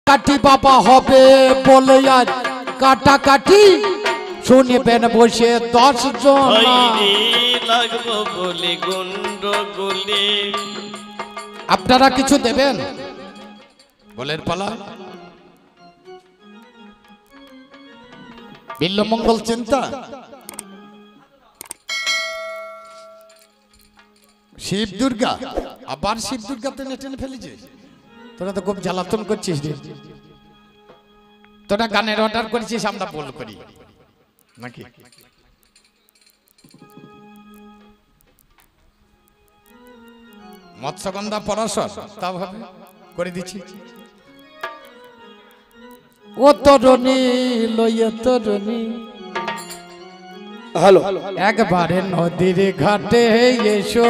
কাটাকাটি বাবা হবে বলে আজ কাটাকাটি শুনবেন বসে 10 জন লাগবো বলে গন্ডগোলে। আপনারা কিছু দেবেন বলের পালা বিল্লমঙ্গল চিন্তা শিব দুর্গা আবার শিব দুর্গা টেনে টেনে ফেলেছে। তোরা তো খুব জ্বালাতন করছিস রে। তোরা গানের অর্ডার করেছিস আমরা বল করি নাকি? মৎস্যগন্ধা পরাশর তা ভাবে করে দিচ্ছি। ও তরুণী লইয়ে তরুণী হ্যালো একবারে নদীর ঘাটে এসো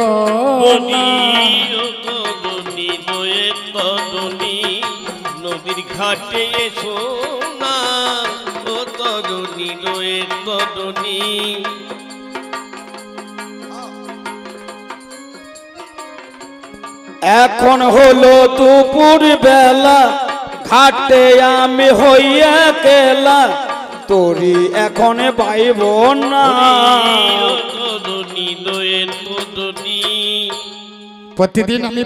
নদীর ঘাটে এসো না ও তরুণী রয়ে তরুণী। এখন হলো দুপুর বেলা ঘাটে আমি হইয়া কেলা তোরি এখন পাইব না। প্রতিদিন আমি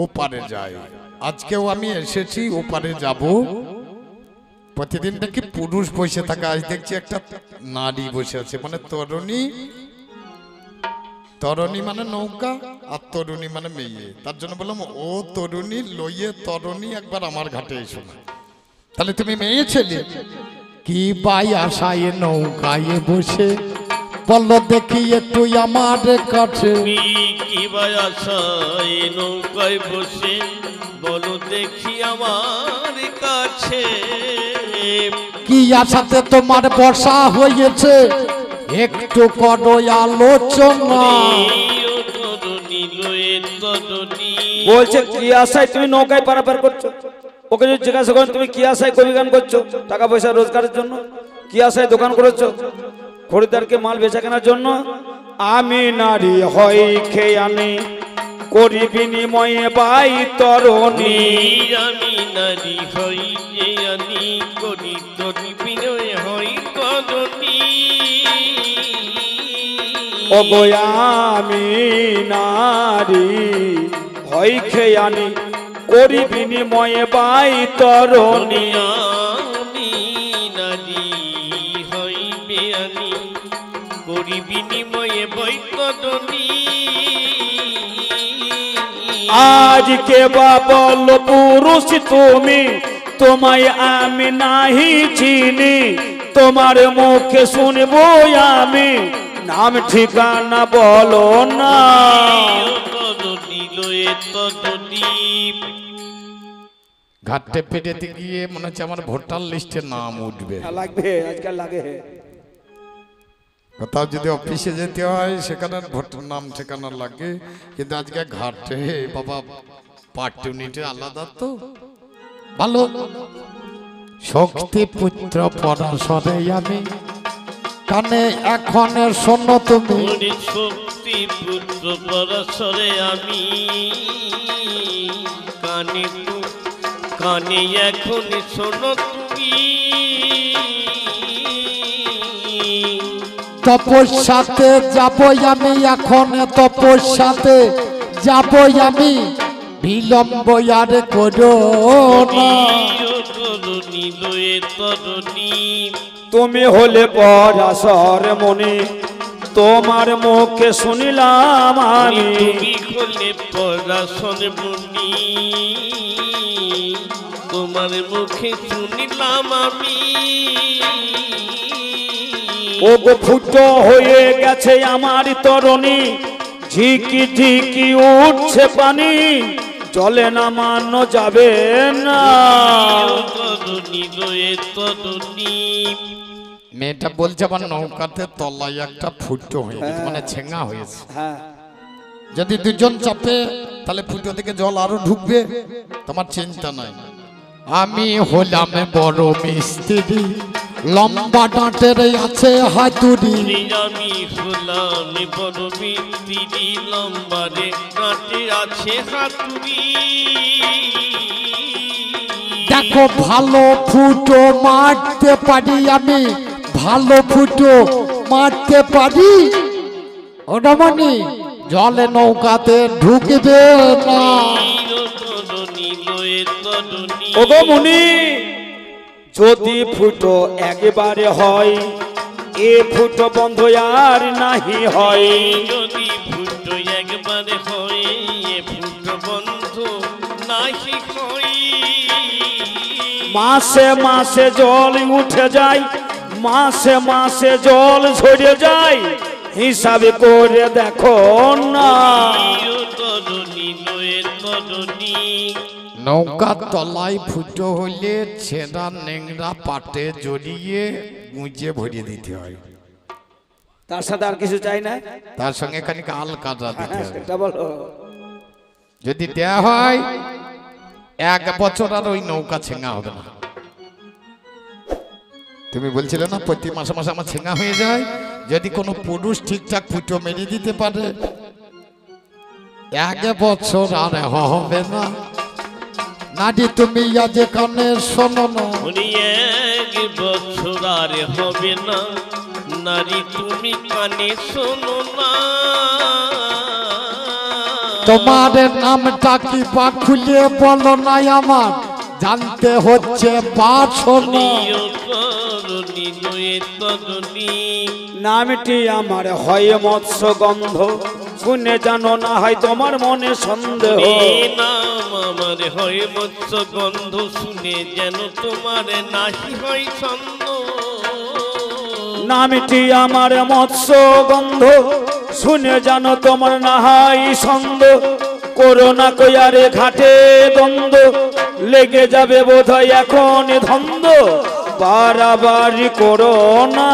ওপারে যাই, আজকেও আমি এসেছি ওপারে যাব। প্রতিদিন দেখি পুরুষ বসে থাকে, আজ দেখছি একটা নারী বসে আছে, মানে তরুণী। তরুণী মানে নৌকা আর তরুণী মানে মেয়ে, তার জন্য বললাম ও তরুণী লইয়ে তরুণী একবার আমার ঘাটে এসো না। তাহলে তুমি মেয়ে ছেলে কি বাই আশায় নৌকায় বসে বললো দেখি একটু আমার কাছে। কি বাই আশায় নৌকায় বসে বলো দেখি আমার কাছে। কি আশাতে তোমার বর্ষা হয়েছে একটু করো আলোচনা। বলছে কি আশায় তুমি নৌকায় পারাপার করছো? ওকে যদি জিজ্ঞাসা করেন তুমি কি আশায় কবি গান করছো? টাকা পয়সা রোজগারের জন্য? কি আশায় দোকান করেছো? খরিদ্দারকে মাল বেচা কেনার জন্য? আমি নারী হই খেয়ে আনি করি বিনিময়ে পাই তরুণী। আমি নারী হই যে আনি করি তরি বিনয় হই তরুণী। ওগো আমি নারী হই খেয়ে আনি করি বিনিময়ে পাই তরুণী। আমি নারী হই বেআনি করি বিনিময়ে বই তরুণী। আজকে বল পুরুষ তুমি তোমায় আমি নাহি চিনি তোমার মুখে শুনবো আমি নাম ঠিকানা বলো না। ঘাটে পেটেতে গিয়ে মনে হচ্ছে আমার ভোটার লিস্টে নাম উঠবে। লাগবে আজকাল লাগে। কোথাও যদি অফিসে যেতে হয় সেখানে ভোটার নাম ঠিকানা লাগে, কিন্তু আজকে ঘাটে বাবা পার্টিউনিটি আলাদা তো ভালো। শক্তি পুত্র পরাশরে আমি কানে এখন শোনো তুমি। শক্তি পুত্র পরাশরে আমি কানে কানে এখন শোনো তুমি। তপস্যাতে যাবই আমি এখন, তপস্যাতে যাবই আমি, বিলম্ব আর করো না। তুমি হলে পরাশর মনে তোমার মুখে শুনিলাম আমি। তুমি হলে পরাশর মনি তোমার মুখে শুনিলাম আমি। ও গো ফুটো হয়ে গেছে আমার তরুণী ঝিকি ঝিকি উঠছে পানি চলে না মানো যাবে না। মেয়েটা বলছে আমার নৌকাতে তলায় একটা ফুটো হয়ে গেছে, মানে ছেঙ্গা হয়েছে। যদি দুজন চাপে তাহলে ফুটো থেকে জল আরো ঢুকবে, তোমার চিন্তা নাই। আমি হলাম বড় মিস্ত্রি, লম্বা ডাঁটের আছে হাতুড়ি। আমি হলাম বড় মিস্ত্রি, লম্বা ডাঁটে আছে হাতুড়ি। দেখো ভালো ফুটো মারতে পারি আমি, ভালো ফুটো মারতে পারি। ও রমণী জলে নৌকাতে ঢুকবে না। ওগো মুনি, যদি ফুটো একবারে হয় এ ফুটো বন্ধ আর নাহি হয়। যদি ফুটো একবারে হয় এ ফুটো বন্ধ নাহি হয়। মাসে মাসে জল উঠে যায়, মাসে মাসে জল ঝরে যায়, হিসাবে করে দেখো না। নৌকার তলায় ফুটো হইলে ছেঁড়া নেংরা পাটে জড়িয়ে গুঁজে ভরিয়ে দিতে হয়। তার সাথে আর কিছু চাই না, তার সঙ্গে খানিক আল কাটা দিতে হবে। সেটা বলো। যদি দেয়া হয় 1 বছর আর ওই নৌকা ছেঙ্গা হবে না। তুমি বলছিলে না প্রতি মাসে মাসে আমার ছেঙ্গা হয়ে যায়। যদি কোনো পুরুষ ঠিকঠাক ফুটো মেরে দিতে পারে 1 বছর আর হবে না। নাডি তুমি আজ কানে শোনো না, 1 বছর আর হবে না। নারী তুমি কানে শোনো না। তোমার নামটা কি বা খুলে বলো না, আমার জানতে হচ্ছে বাসনা। নামটি আমার হয় মৎস্য গন্ধ, শুনে জানো না হয় তোমার মনে সন্দেহ। নাম আমার হয় মৎস্য গন্ধ, শুনে যেন তোমার নাহি হয় সন্দেহ। নামটি আমার মৎস্য গন্ধ, শুনে জানো তোমার না হয় সন্দেহ। করোনা কইয়ারে ঘাটে দ্বন্দ্ব, লেগে যাবে বোধহয় এখন ধন্দ। বাড়াবাড়ি করোনা।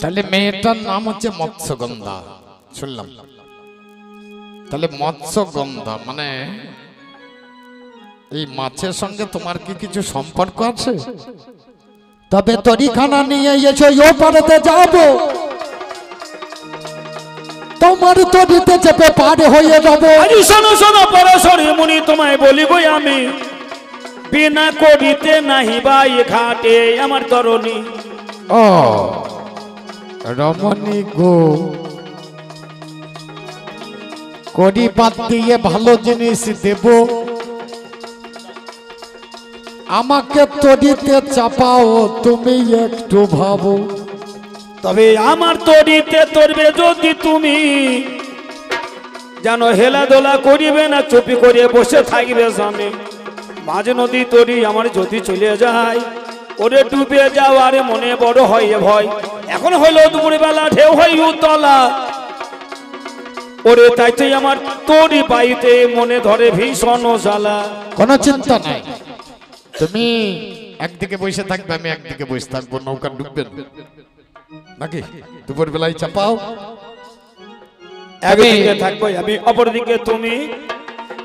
তাহলে মেয়েটার নাম হচ্ছে মৎস্যগন্ধা, শুনলাম। তাহলে মৎস্যগন্ধা মানে এই মাছের সঙ্গে তোমার কি কিছু সম্পর্ক আছে? তবে তরিখানা নিয়ে এসে ও পারেতে যাব, তোমার তরিতে চেপে পার হয়ে যাব। শোনো শোনো পরশরী মুনি, তোমায় বলিব আমি, বিনা করিতে নাহি বাই ঘাটে আমার তরণী। ও রমণী গো, কড়ি বাদ দিয়ে ভালো জিনিস দেব, আমাকে তরিতে চাপাও তুমি একটু ভাবো। তবে আমার তরিতে তরবে যদি তুমি, যেন হেলাদোলা করিবে না, চুপি করে বসে থাকবে স্বামী। মাঝ নদী তরি আমার যদি চলে যায়, ওরে ডুবে যাওয়ার মনে বড় হয় ভয়। এখন হইল দুপুর বেলা, ঢেউ হয় উতলা, ওরে তাইতে আমার তরি পাইতে মনে ধরে ভীষণ জ্বালা। কোনো চিন্তা নাই, তুমি একদিকে বসে থাকবে, আমি একদিকে বসে থাকবো, নৌকা ডুববেন নাকি? দুপুর বেলায় চাপাও, একদিকে থাকবো আমি, অপরদিকে তুমি।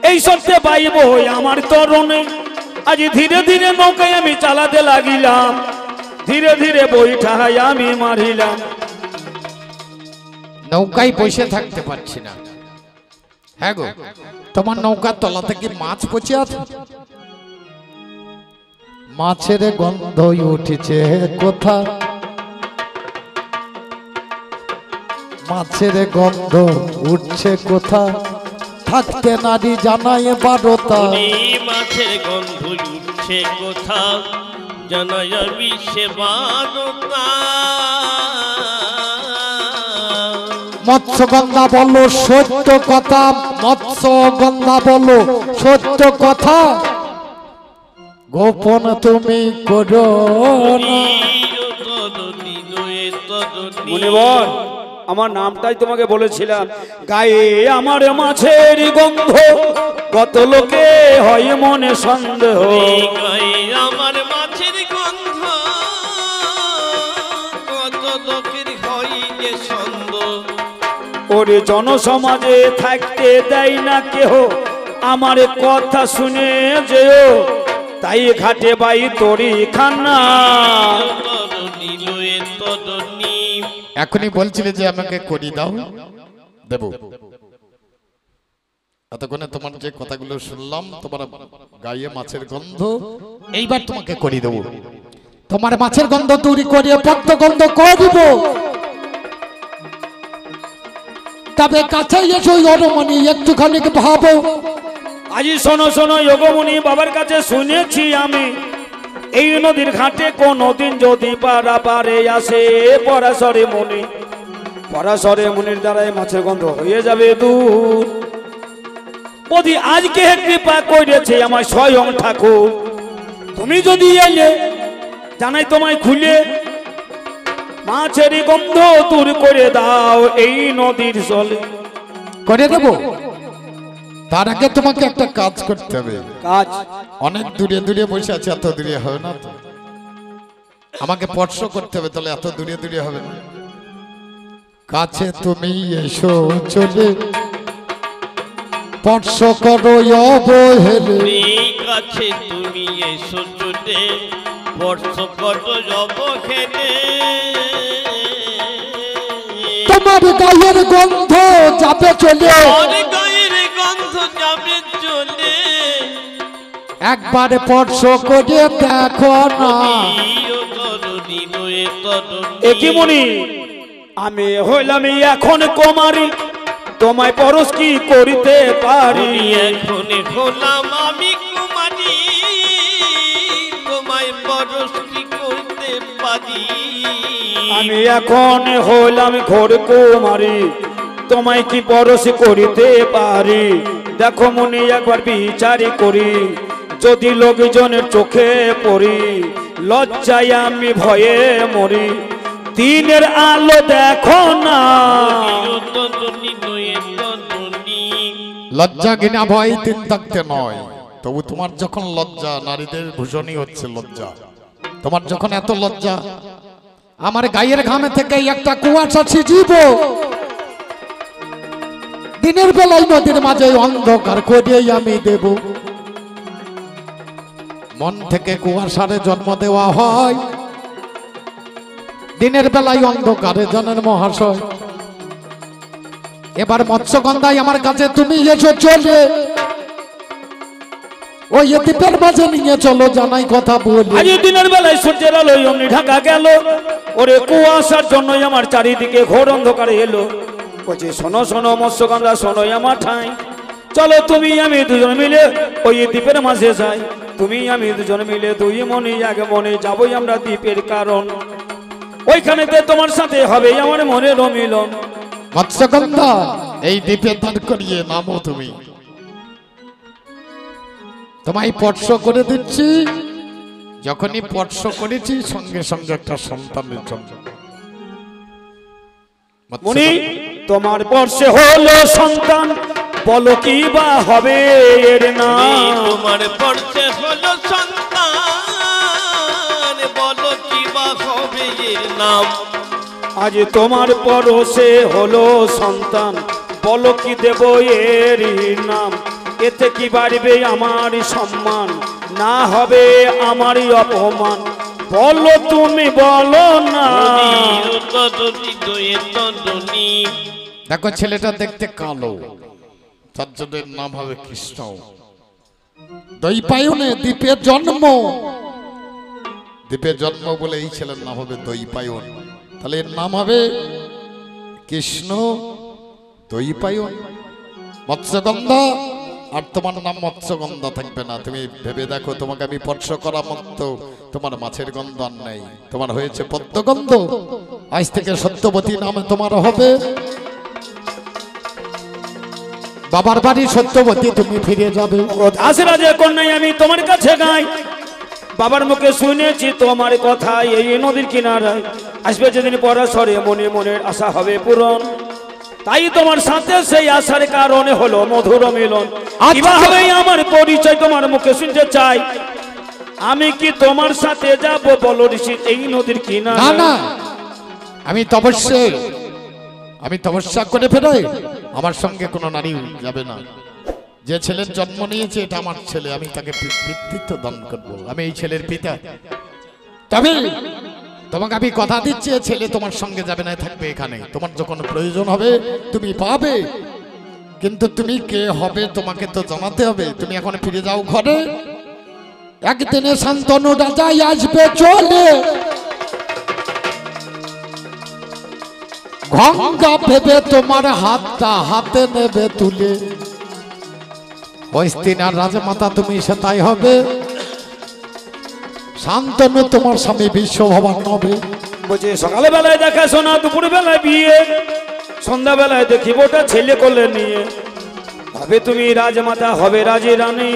এই সত্যি পাইব আমার তরণে। আজ ধীরে ধীরে নৌকায় আমি চালাতে লাগিলাম, ধীরে ধীরে বৈঠায় আমি মারিলাম। নৌকায় বসে থাকতে পারছি না। হ্যাঁ গো, তোমার নৌকার তলা থেকে মাছ পচে আছে, মাছের গন্ধ উঠেছে কোথা, মাছের গন্ধ উঠছে কোথা, থাকতে নারী জানায় 12টা। মাছের গন্ধ উঠছে কোথা, জানাই আমি সে 12টা। মৎস্যগন্ধা বলো সত্য কথা, মৎস্যগন্ধা বলো সত্য কথা, গোপন তুমি করো না। মুনিবর, আমার নামটাই তোমাকে বলেছিলাম, গায়ে আমার মাছের গন্ধ, কত লোকে হয় মনে সন্দেহ। গায়ে আমার মাছের গন্ধ, কত লোকের হয় যে সন্দেহ। ওরে জনসমাজে থাকতে দেয় না কেহ, আমার কথা শুনে যেও, তাই ঘাটে বাই তরি খানা। এখনই বলছিলে যে আমাকে করি দাও, দেব। এতক্ষণে তোমার যে কথাগুলো শুনলাম, তোমার গায়ে মাছের গন্ধ, এইবার তোমাকে করে দেবো। তোমার মাছের গন্ধ দূরি করিয়ে পদ্ম গন্ধ করে দিব। তবে কাছে এসো রমণী, একটুখানি ভাবো। আজি শোনো শোনো যোগমুনি, বাবার কাছে শুনেছি আমি, এই নদীর ঘাটে কোনদিন যদি পারা পারে আসে পরাশরে মুনি, পরাশরে মুনির দ্বারাই মাছের গন্ধ হয়ে যাবে দূর। বদি আজকে কৃপা করেছে আমার স্বয়ং ঠাকুর, তুমি যদি এলে জানাই তোমায় খুলে মাছের গন্ধ দূর করে দাও এই নদীর জলে। করে দেবো। তার আগে তোমাকে একটা কাজ করতে হবে। কাজ? অনেক দূরে দূরে বসে আছে, এত দূরে হবে না তো। আমাকে স্পর্শ করতে হবে, তাহলে এত দূরে দূরে হবে না। কাছে তুমি এসো চলে, স্পর্শ করো অবহেলে। কাছে তুমি এসো চলে, স্পর্শ করো অবহেলে। তোমার গায়ের গন্ধ যাবে চলে, গায়ের গন্ধ যাবে চলে। একবার স্পর্শ করে দেখো না। একই মনি, আমি হইলাম এখন কুমারী, তোমায় পরশ কি করিতে পারি? এখন হলাম আমি কুমারী, তোমায় পরশ কি করতে পারি? আমি এখন হইলাম ঘোর কুমারী, তোমায় কি পরশ করিতে পারি? দেখো মনি একবার বিচারি করি, যদি লোকজনের চোখে পড়ি, লজ্জায় আমি ভয়ে মরি। দিনের আলো দেখো না। লজ্জা ঘৃণা ভয় তিন থাকতে নয়, তবু তোমার যখন লজ্জা, নারীদের ভূষণই হচ্ছে লজ্জা। তোমার যখন এত লজ্জা, আমার গায়ের ঘামে থেকে একটা কুয়াশা ছিটিব, দিনের বেলায় নদীর মাঝে অন্ধকার করিয়ে আমি দেব। মন থেকে কুয়াশারে জন্ম দেওয়া হয়, দিনের বেলায় অন্ধকারে জানেন মহাশয়। এবার মৎস্যগন্ধায় আমার কাছে তুমি এসো চলে, ওই দ্বীপের মাঝে নিয়ে চলো, জানাই কথা বলি। আজ দিনের বেলায় সূর্যের আলো অমনি ঢাকা গেল, ওরে কুয়াশার জন্য আমার চারিদিকে ঘোর অন্ধকার এলো। বলছি শোনো শোনো মৎস্যগন্ধা, শোনো আমার ঠাই, চলো তুমি আমি দুজন মিলে ওই দ্বীপের মাঝে যাই। তুমি আমি দুজন মিলে দুই মনে এক মনে যাবই আমরা দ্বীপের কারণ, ওইখানেতে তোমার সাথে হবে আমার মনের মিলন। মৎস্যগন্ধা, এই দ্বীপে দাঁড় করিয়ে নামো তুমি, তোমায় স্পর্শ করে দিচ্ছি। যখনই স্পর্শ করেছি সঙ্গে সঙ্গে একটা সন্তানের জন্ম। মুনি তোমার স্পর্শে হলো সন্তান, বলো কি বা হবে এর নাম? তোমার স্পর্শে হলো সন্তান, বলো কি বা হবে এর নাম? আজ তোমার পরশে হলো সন্তান, বলো কি দেব এর নাম? এতে কি বাড়বে আমার সম্মান, না হবে আমারই অপমান? বলো তুমি বলো না। দেখো ছেলেটা দেখতে কালো, তার জন্য নাম হবে কৃষ্ণ। দৈপায়নে দ্বীপের জন্ম, দ্বীপের জন্ম বলে এই ছেলের নাম হবে দৈপায়ন। তাহলে এর নাম হবে কৃষ্ণ দৈপায়ন। মৎস্যগন্ধা, আর তোমার নাম মৎস্যগন্ধা থাকবে না। তুমি ভেবে দেখো, তোমাকে আমি স্পর্শ করা মতো তোমার মাছের গন্ধ আর নেই, তোমার হয়েছে পদ্মগন্ধ। আজ থেকে সত্যবতী নামে তোমার হবে। বাবার বাড়ি সত্যবতী তুমি ফিরে যাবে। দাসরাজের কন্যাই আমি তোমার কাছে গাই, বাবার মুখে শুনেছি তোমার কথা, এই নদীর কিনারায় আসবে যেদিন পরাশরে মনে মনের আশা হবে পূরণ। তাই তোমার সাথে সেই আশার কারণে হলো মধুর মিলন। কিভাবে আমার পরিচয় তোমার মুখে শুনতে চাই, আমি কি তোমার সাথে যাব বলো ঋষি এই নদীর কিনারে? না না, আমি তপস্যা করে ফেরাই, আমার সঙ্গে কোনো নারী যাবে না। যে ছেলের জন্ম নিয়েছে এটা আমার ছেলে, আমি তাকে পিতৃত্ব দান করবো, আমি এই ছেলের পিতা। তবে তোমাকে আমি কথা দিচ্ছি, ছেলে তোমার সঙ্গে যাবে না, থাকবে এখানে। তোমার যখন প্রয়োজন হবে তুমি পাবে। কিন্তু তুমি কে হবে তোমাকে তো জানাতে হবে। তুমি এখন ফিরে যাও ঘরে, একদিনে শান্তনু রাজাই আসবে চলে, গঙ্গা ভেবে তোমার হাতটা হাতে নেবে তুলে, হস্তিনার রাজমাতা তুমি সেটাই হবে, শান্তনু তোমার স্বামী বিশ্বভবান হবে। বলছে সকালে বেলায় দেখা শোনা, দুপুর বেলায় বিয়ে, সন্ধ্যা বেলায় দেখিবটা ছেলে কোলে নিয়ে, হবে তুমি রাজমাতা হবে রাজী রানী,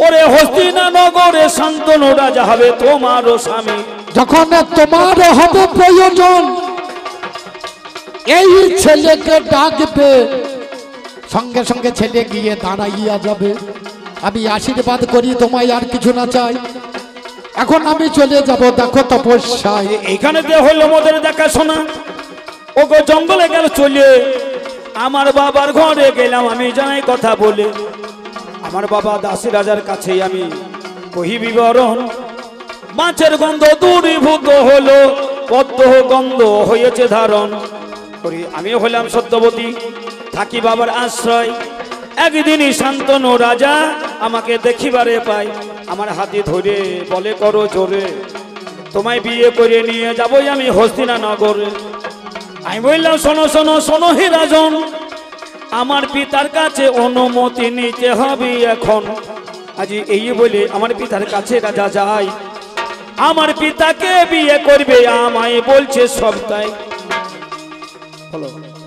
ওরে হস্তিনা নগরে শান্তনু রাজা হবে তোমারও স্বামী। যখন তোমার হবে প্রয়োজন এই ছেলেকে ডাকবে, সঙ্গে সঙ্গে ছেলে গিয়ে দাঁড়াইয়া যাবে। আমি আশীর্বাদ করি তোমায়, আর কিছু না চাই। এখন আমি চলে যাব, দেখো তপস্যায়। এইখানে যে হইলো মোদের দেখাশোনা, ও গো জঙ্গলে গেল চলে, আমার বাবার ঘরে গেলাম আমি জানাই কথা বলে, আমার বাবা দাসী রাজার কাছে আমি কহি বিবরণ, মাছের গন্ধ দূরীভূত হলো, পদ্ম গন্ধ হয়েছে ধারণ করি, আমি হলাম সত্যবতী, থাকি বাবার আশ্রয়। একদিনই শান্তনু রাজা আমাকে দেখিবারে পাই, আমার হাতে ধরে বলে করো জোরে, তোমায় বিয়ে করে নিয়ে যাবই আমি হস্তিনা নগরে। আমি বললাম শোনো শোনো শোনো হে রাজন, আমার পিতার কাছে অনুমতি নিতে হবে এখন। আজ এই বলে আমার পিতার কাছে রাজা যায়, আমার পিতাকে বিয়ে করবে আমায় বলছে সব তাই।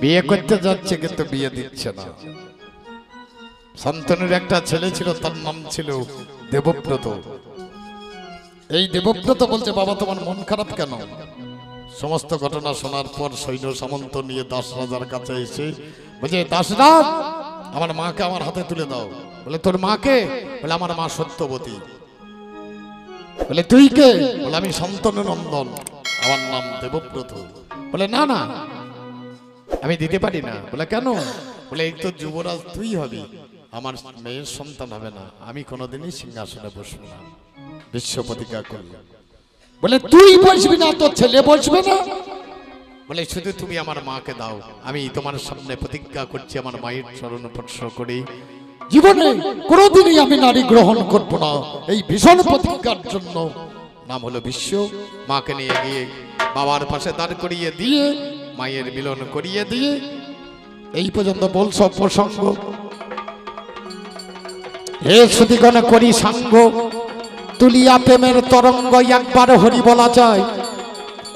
বিয়ে করতে যাচ্ছে কিন্তু বিয়ে দিচ্ছে না। শান্তনুর একটা ছেলে ছিল, তার নাম ছিল দেবব্রত। এই দেবব্রত বলছে বাবা তোমার মন খারাপ কেন? সমস্ত ঘটনা শোনার পর সৈন্য সামন্ত নিয়ে দাস রাজার কাছে এসে বলছে দাসরাজ আমার মাকে আমার হাতে তুলে দাও। বলে তোর মাকে? বলে আমার মা সত্যবতী। বলে তুই কে? বলে আমি শান্তনু নন্দন, আমার নাম দেবব্রত। বলে না না আমি দিতে পারি না। বলে কেন? বলে এই তো যুবরাজ তুই হবি, আমার মেয়ের সন্তান হবে না, আমি কোনোদিনই সিংহাসনে বসবো না, বিশ্ব প্রতিজ্ঞা করল। বলে তুই বসবি না, তোর ছেলে বসবে না? বলে শুধু তুমি আমার মাকে দাও, আমি তোমার সামনে প্রতিজ্ঞা করছি আমার মায়ের চরণ স্পর্শ করে জীবনে কোনোদিনই আমি নারী গ্রহণ করবো না, এই ভীষণ প্রতিজ্ঞার জন্য। নাম হলো বিশ্ব। মাকে নিয়ে গিয়ে বাবার পাশে দাঁড় করিয়ে দিয়ে মায়ের মিলন করিয়ে দিয়ে এই পর্যন্ত বলছ প্রসঙ্গ। হে সুদিগণ করি সাঙ্গ, তুলিয়া প্রেমের তরঙ্গ একবার হরি বলা যায়,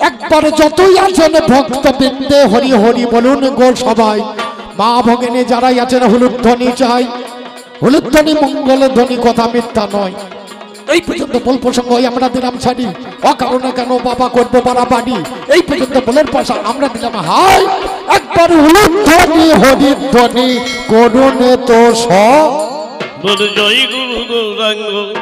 একবার যতই আছেন ভক্ত বৃন্দে হরি হরি বলুন গো সবাই। মা ভগিনী যারাই আছেন হুলুধ্বনি চাই, হুলুধ্বনি মঙ্গল ধ্বনি, কথা মিথ্যা নয়। এই পর্যন্ত বল প্রসঙ্গ আমরা দিলাম ছাড়ি, অকারণে কেন বাবা করবো বাড়াবাড়ি। এই পর্যন্ত বলের পাশা আমরা দিলাম হাই, একবার হুলুধ্বনি হরিধ্বনি করুন তো সব। জয় গুরু গৌরাঙ্গ।